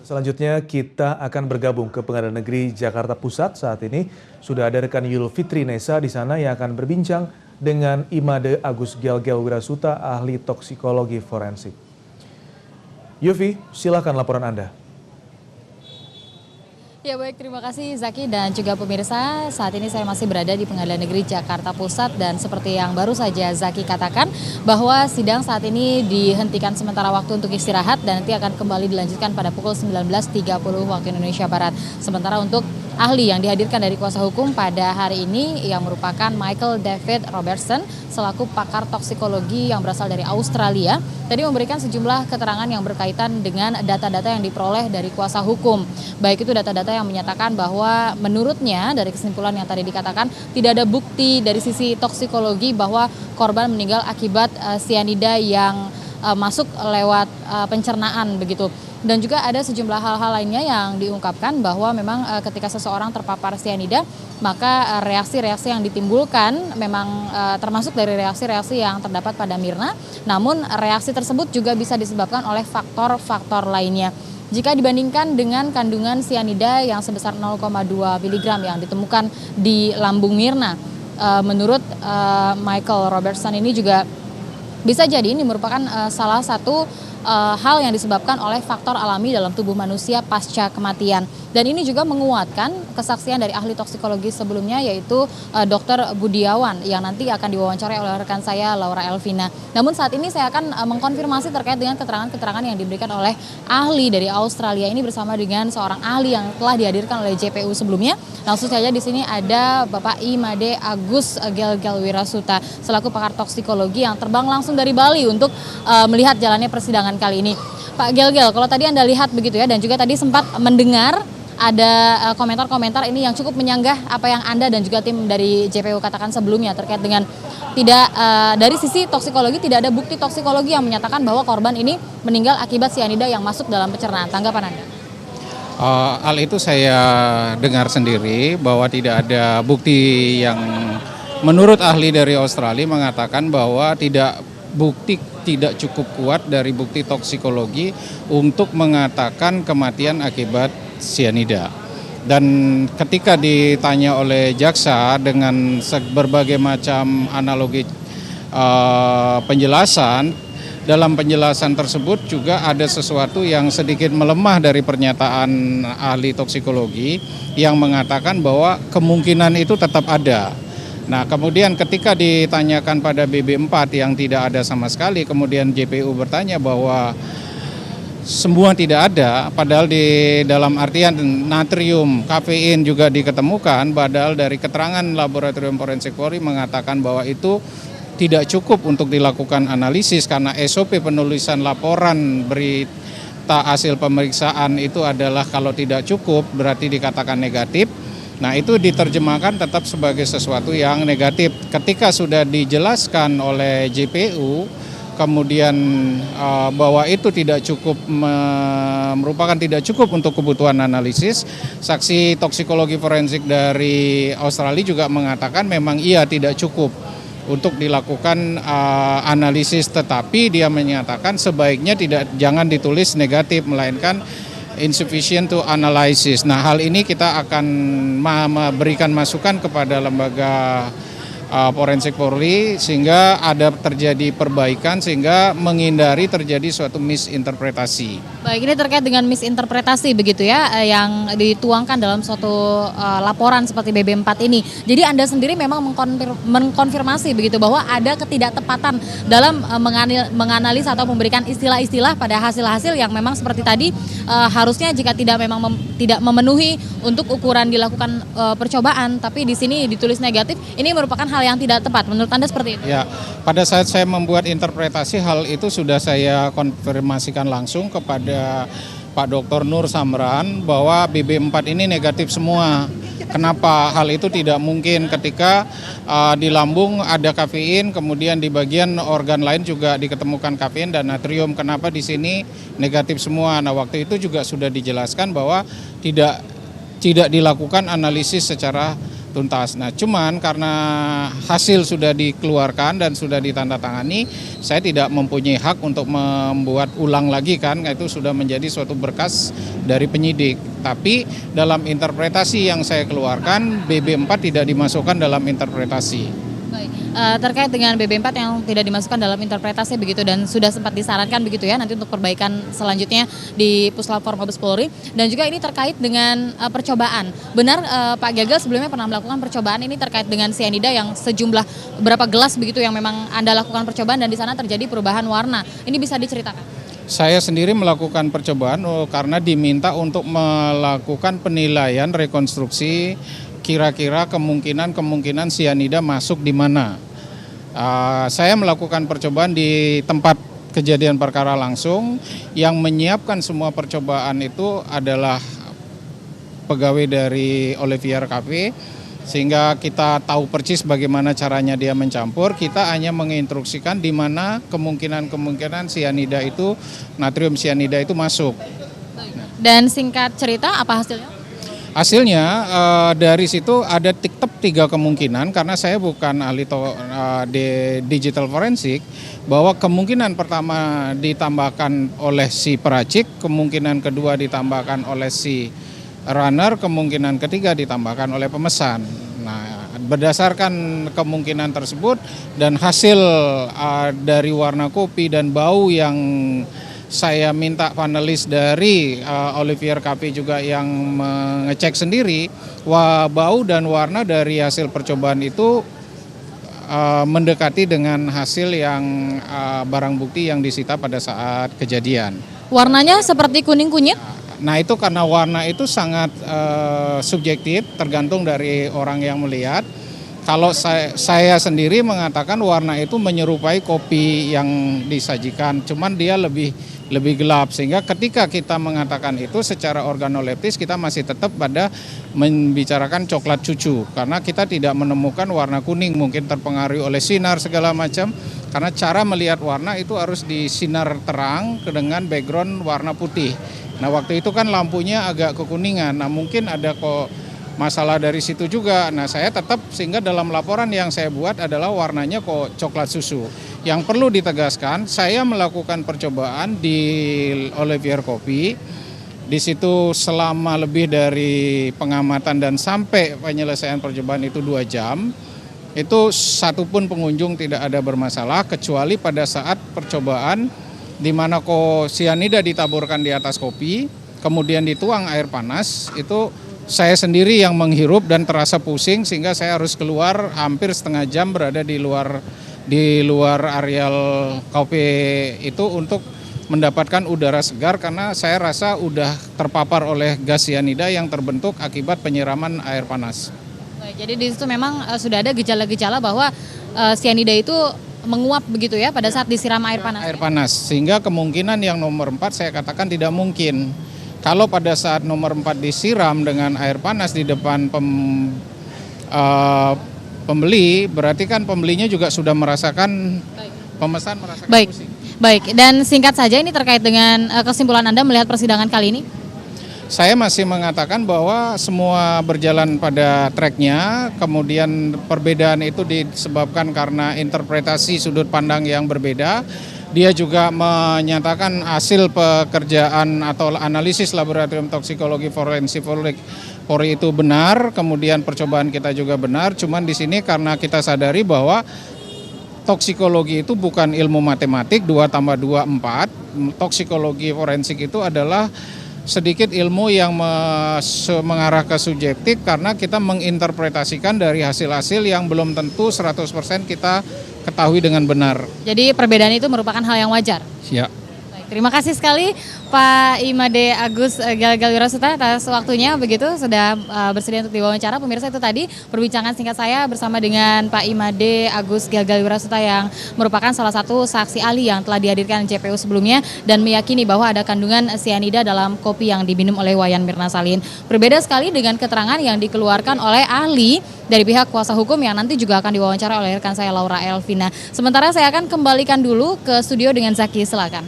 Selanjutnya kita akan bergabung ke Pengadilan Negeri Jakarta Pusat. Saat ini sudah ada rekan Yul Fitri Nesa di sana yang akan berbincang dengan Imade Agus Gelgel Wirasuta, ahli toksikologi forensik. Yufi, silakan laporan Anda. Ya baik, terima kasih Zaki dan juga pemirsa. Saat ini saya masih berada di Pengadilan Negeri Jakarta Pusat dan seperti yang baru saja Zaki katakan bahwa sidang saat ini dihentikan sementara waktu untuk istirahat dan nanti akan kembali dilanjutkan pada pukul 19.30 waktu Indonesia Barat. Sementara untuk ahli yang dihadirkan dari kuasa hukum pada hari ini yang merupakan Michael David Robertson selaku pakar toksikologi yang berasal dari Australia tadi memberikan sejumlah keterangan yang berkaitan dengan data-data yang diperoleh dari kuasa hukum. Baik itu data-data yang menyatakan bahwa menurutnya dari kesimpulan yang tadi dikatakan tidak ada bukti dari sisi toksikologi bahwa korban meninggal akibat sianida yang masuk lewat pencernaan begitu. Dan juga ada sejumlah hal-hal lainnya yang diungkapkan bahwa memang ketika seseorang terpapar sianida maka reaksi-reaksi yang ditimbulkan memang termasuk dari reaksi-reaksi yang terdapat pada Mirna. Namun reaksi tersebut juga bisa disebabkan oleh faktor-faktor lainnya. Jika dibandingkan dengan kandungan sianida yang sebesar 0,2 mg yang ditemukan di lambung Mirna, menurut Michael Robertson ini juga bisa jadi ini merupakan salah satu hal yang disebabkan oleh faktor alami dalam tubuh manusia pasca kematian. Dan ini juga menguatkan kesaksian dari ahli toksikologi sebelumnya yaitu Dr. Budiawan yang nanti akan diwawancarai oleh rekan saya Laura Elvina. Namun saat ini saya akan mengkonfirmasi terkait dengan keterangan-keterangan yang diberikan oleh ahli dari Australia ini bersama dengan seorang ahli yang telah dihadirkan oleh JPU sebelumnya. Langsung saja di sini ada Bapak Imade Agus Gelgel Wirasuta selaku pakar toksikologi yang terbang langsung dari Bali untuk melihat jalannya persidangan kali ini. Pak Gelgel, kalau tadi Anda lihat begitu ya dan juga tadi sempat mendengar ada komentar-komentar ini yang cukup menyanggah apa yang Anda dan juga tim dari JPU katakan sebelumnya terkait dengan tidak dari sisi toksikologi tidak ada bukti toksikologi yang menyatakan bahwa korban ini meninggal akibat sianida yang masuk dalam pencernaan. Tanggapan Anda? Hal itu saya dengar sendiri bahwa tidak ada bukti yang menurut ahli dari Australia mengatakan bahwa bukti tidak cukup kuat dari bukti toksikologi untuk mengatakan kematian akibat sianida. Dan ketika ditanya oleh jaksa dengan berbagai macam analogi penjelasan, dalam penjelasan tersebut juga ada sesuatu yang sedikit melemah dari pernyataan ahli toksikologi yang mengatakan bahwa kemungkinan itu tetap ada. Nah, kemudian ketika ditanyakan pada BB4 yang tidak ada sama sekali, kemudian JPU bertanya bahwa semua tidak ada, padahal di dalam artian natrium, kafein juga diketemukan, padahal dari keterangan laboratorium forensik Polri mengatakan bahwa itu tidak cukup untuk dilakukan analisis karena SOP penulisan laporan berita hasil pemeriksaan itu adalah kalau tidak cukup berarti dikatakan negatif. Nah, itu diterjemahkan tetap sebagai sesuatu yang negatif. Ketika sudah dijelaskan oleh JPU, kemudian bahwa itu tidak cukup merupakan tidak cukup untuk kebutuhan analisis, saksi toksikologi forensik dari Australia juga mengatakan memang iya tidak cukup untuk dilakukan analisis, tetapi dia menyatakan sebaiknya jangan ditulis negatif melainkan insufficient to analysis. Nah, hal ini kita akan memberikan masukan kepada lembaga forensik Polri sehingga ada terjadi perbaikan sehingga menghindari terjadi suatu misinterpretasi. Baik, ini terkait dengan misinterpretasi begitu ya yang dituangkan dalam suatu laporan seperti BB4 ini. Jadi Anda sendiri memang mengkonfirmasi begitu bahwa ada ketidaktepatan dalam menganalisa atau memberikan istilah-istilah pada hasil-hasil yang memang seperti tadi harusnya jika tidak tidak memenuhi untuk ukuran dilakukan percobaan, tapi di sini ditulis negatif. Ini merupakan hal yang tidak tepat. Menurut Anda seperti itu? Ya, pada saat saya membuat interpretasi hal itu sudah saya konfirmasikan langsung kepada Pak Dr. Nur Samran bahwa BB4 ini negatif semua. Kenapa hal itu tidak mungkin ketika di lambung ada kafein, kemudian di bagian organ lain juga diketemukan kafein dan natrium. Kenapa di sini negatif semua? Nah, waktu itu juga sudah dijelaskan bahwa tidak dilakukan analisis secara tuntas. Nah, cuman karena hasil sudah dikeluarkan dan sudah ditandatangani, saya tidak mempunyai hak untuk membuat ulang lagi kan, itu sudah menjadi suatu berkas dari penyidik. Tapi dalam interpretasi yang saya keluarkan, BB4 tidak dimasukkan dalam interpretasi. Baik, terkait dengan BB4 yang tidak dimasukkan dalam interpretasi begitu dan sudah sempat disarankan begitu ya nanti untuk perbaikan selanjutnya di Puslapor Mabes Polri, dan juga ini terkait dengan percobaan. Benar Pak Gagal sebelumnya pernah melakukan percobaan ini terkait dengan cyanida yang sejumlah berapa gelas begitu yang memang Anda lakukan percobaan dan di sana terjadi perubahan warna. Ini bisa diceritakan? Saya sendiri melakukan percobaan karena diminta untuk melakukan penilaian rekonstruksi kira-kira kemungkinan sianida masuk di mana. Saya melakukan percobaan di tempat kejadian perkara langsung. Yang menyiapkan semua percobaan itu adalah pegawai dari Olivier Cafe, sehingga kita tahu persis bagaimana caranya dia mencampur. Kita hanya menginstruksikan di mana kemungkinan sianida itu, natrium sianida itu masuk. Dan singkat cerita apa hasilnya? Hasilnya dari situ ada tetap 3 kemungkinan, karena saya bukan ahli di digital forensik, bahwa kemungkinan pertama ditambahkan oleh si peracik, kemungkinan kedua ditambahkan oleh si runner, kemungkinan ketiga ditambahkan oleh pemesan. Nah, berdasarkan kemungkinan tersebut dan hasil dari warna kopi dan bau yang saya minta panelis dari Olivier Cafe juga yang mengecek sendiri, bau dan warna dari hasil percobaan itu mendekati dengan hasil yang barang bukti yang disita pada saat kejadian. Warnanya seperti kuning kunyit? Nah, itu karena warna itu sangat subjektif, tergantung dari orang yang melihat. Kalau saya sendiri mengatakan warna itu menyerupai kopi yang disajikan, cuman dia lebih gelap, sehingga ketika kita mengatakan itu secara organoleptis kita masih tetap pada membicarakan coklat cucu, karena kita tidak menemukan warna kuning, mungkin terpengaruhi oleh sinar segala macam, karena cara melihat warna itu harus di sinar terang dengan background warna putih. Nah, waktu itu kan lampunya agak kekuningan, nah mungkin ada kok masalah dari situ juga. Nah, saya tetap, sehingga dalam laporan yang saya buat adalah warnanya kok coklat susu. Yang perlu ditegaskan, saya melakukan percobaan di Olivier Coffee. Di situ selama lebih dari pengamatan dan sampai penyelesaian percobaan itu 2 jam. Itu satupun pengunjung tidak ada bermasalah, kecuali pada saat percobaan di mana sianida ditaburkan di atas kopi, kemudian dituang air panas, itu saya sendiri yang menghirup dan terasa pusing, sehingga saya harus keluar hampir setengah jam berada di luar areal kafe itu untuk mendapatkan udara segar, karena saya rasa udah terpapar oleh gas sianida yang terbentuk akibat penyiraman air panas. Baik, jadi di situ memang sudah ada gejala-gejala bahwa sianida itu menguap begitu ya pada saat disiram air panas. Air panas, sehingga kemungkinan yang nomor 4 saya katakan tidak mungkin. Kalau pada saat nomor 4 disiram dengan air panas di depan pembeli, berarti kan pembelinya juga sudah merasakan, pemesan merasakan pusing. Baik, dan singkat saja ini terkait dengan kesimpulan Anda melihat persidangan kali ini? Saya masih mengatakan bahwa semua berjalan pada tracknya, kemudian perbedaan itu disebabkan karena interpretasi sudut pandang yang berbeda. Dia juga menyatakan hasil pekerjaan atau analisis laboratorium toksikologi forensik Polri itu benar, kemudian percobaan kita juga benar. Cuman di sini karena kita sadari bahwa toksikologi itu bukan ilmu matematik, 2 tambah 2 4. Toksikologi forensik itu adalah sedikit ilmu yang mengarah ke subjektif, karena kita menginterpretasikan dari hasil-hasil yang belum tentu 100% kita ketahui dengan benar. Jadi perbedaan itu merupakan hal yang wajar? Ya. Baik, terima kasih sekali Pak Imade Agus Galgal Wirasuta atas waktunya, begitu sudah bersedia untuk diwawancara. Pemirsa, itu tadi perbincangan singkat saya bersama dengan Pak Imade Agus Galgal Wirasuta yang merupakan salah satu saksi ahli yang telah dihadirkan JPU sebelumnya dan meyakini bahwa ada kandungan sianida dalam kopi yang diminum oleh Wayan Mirna Salihin. Berbeda sekali dengan keterangan yang dikeluarkan oleh ahli dari pihak kuasa hukum yang nanti juga akan diwawancara oleh rekan saya Laura Elvina. Sementara saya akan kembalikan dulu ke studio dengan Zaki, silakan.